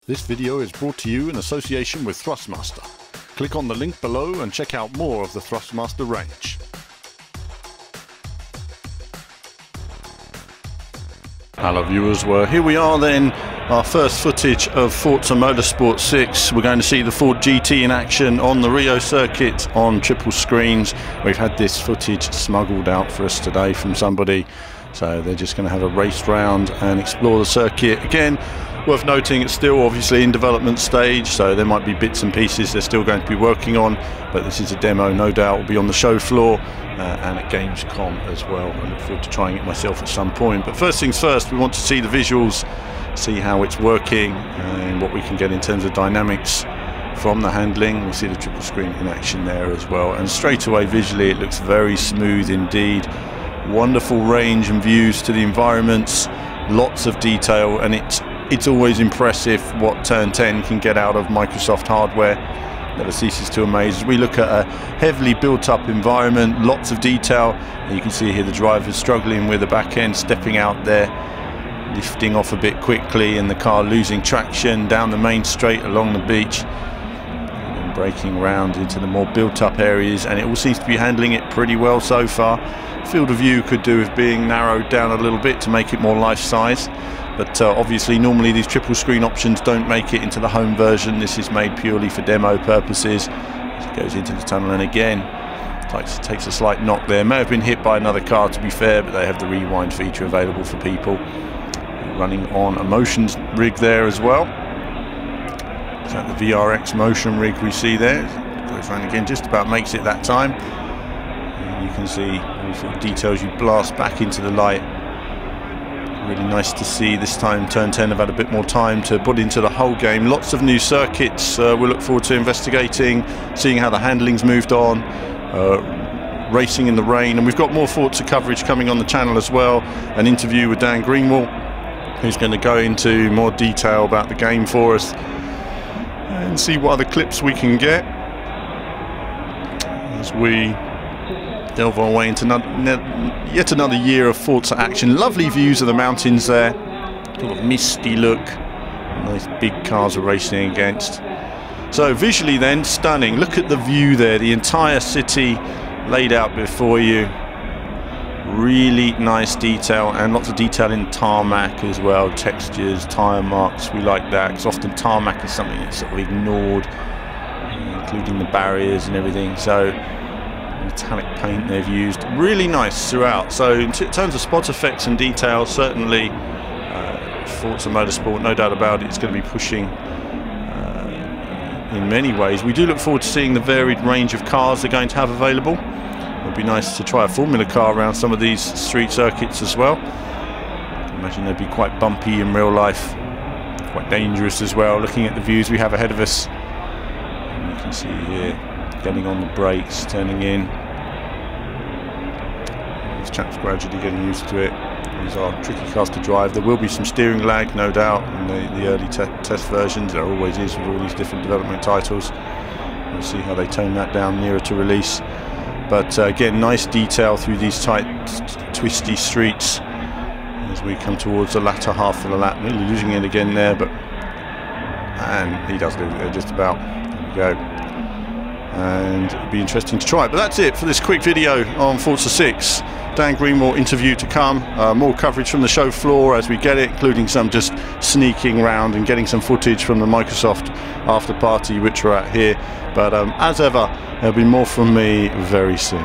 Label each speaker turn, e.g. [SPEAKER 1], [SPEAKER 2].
[SPEAKER 1] This video is brought to you in association with Thrustmaster. Click on the link below and check out more of the Thrustmaster range. Hello viewers, well here we are then, our first footage of Forza Motorsport 6. We're going to see the Ford GT in action on the Rio circuit on triple screens. We've had this footage smuggled out for us today from somebody, so they're just going to have a race round and explore the circuit. Again, worth noting it's still obviously in development stage, so there might be bits and pieces they're still going to be working on, but this is a demo, no doubt will be on the show floor and at Gamescom as well. I look forward to trying it myself at some point. But first things first, we want to see the visuals, see how it's working and what we can get in terms of dynamics from the handling. We'll see the triple screen in action there as well, and straight away visually it looks very smooth indeed. Wonderful range and views to the environments, lots of detail, and it's always impressive what Turn 10 can get out of Microsoft hardware. Never ceases to amaze. As we look at a heavily built up environment, lots of detail, and you can see here the driver's struggling with the back end, stepping out there, lifting off a bit quickly, and the car losing traction down the main straight along the beach, and then braking round into the more built up areas, and it all seems to be handling it pretty well so far. Field of view could do with being narrowed down a little bit to make it more life-size, but obviously normally these triple screen options don't make it into the home version. This is made purely for demo purposes. As it goes into the tunnel, and again takes a slight knock there. May have been hit by another car to be fair, but they have the rewind feature available for people. Running on a motions rig there as well. Is that the VRX motion rig we see there? Goes around again, just about makes it that time. And you can see all sort of details you blast back into the light. Really nice to see. This time Turn 10 have had a bit more time to put into the whole game. Lots of new circuits we'll look forward to investigating, seeing how the handling's moved on, racing in the rain, and we've got more Forza coverage coming on the channel as well. An interview with Dan Greenwald, who's going to go into more detail about the game for us and see what other clips we can get as we delve our way into yet another year of Forza action. Lovely views of the mountains there, sort of misty look, nice big cars are racing against. So visually then, stunning. Look at the view there, the entire city laid out before you. Really nice detail, and lots of detail in tarmac as well, textures, tyre marks. We like that because often tarmac is something that's sort of ignored, including the barriers and everything. So metallic paint they've used, really nice throughout. So in terms of spot effects and detail, certainly Forza Motorsport, no doubt about it, it's going to be pushing in many ways. We do look forward to seeing the varied range of cars they're going to have available. It would be nice to try a Formula car around some of these street circuits as well. I imagine they'd be quite bumpy in real life, quite dangerous as well, looking at the views we have ahead of us. And you can see here, getting on the brakes, turning in. These chaps gradually getting used to it. These are tricky cars to drive. There will be some steering lag, no doubt, in the early test versions. There always is with all these different development titles. We'll see how they tone that down nearer to release. But again, nice detail through these tight, twisty streets as we come towards the latter half of the lap. Nearly losing it again there, but and he does lose it there just about. There we go. And it'll be interesting to try. But that's it for this quick video on Forza 6. Dan Greenwald interview to come. More coverage from the show floor as we get it, including some just sneaking around and getting some footage from the Microsoft after party which we're at here. But as ever, there'll be more from me very soon.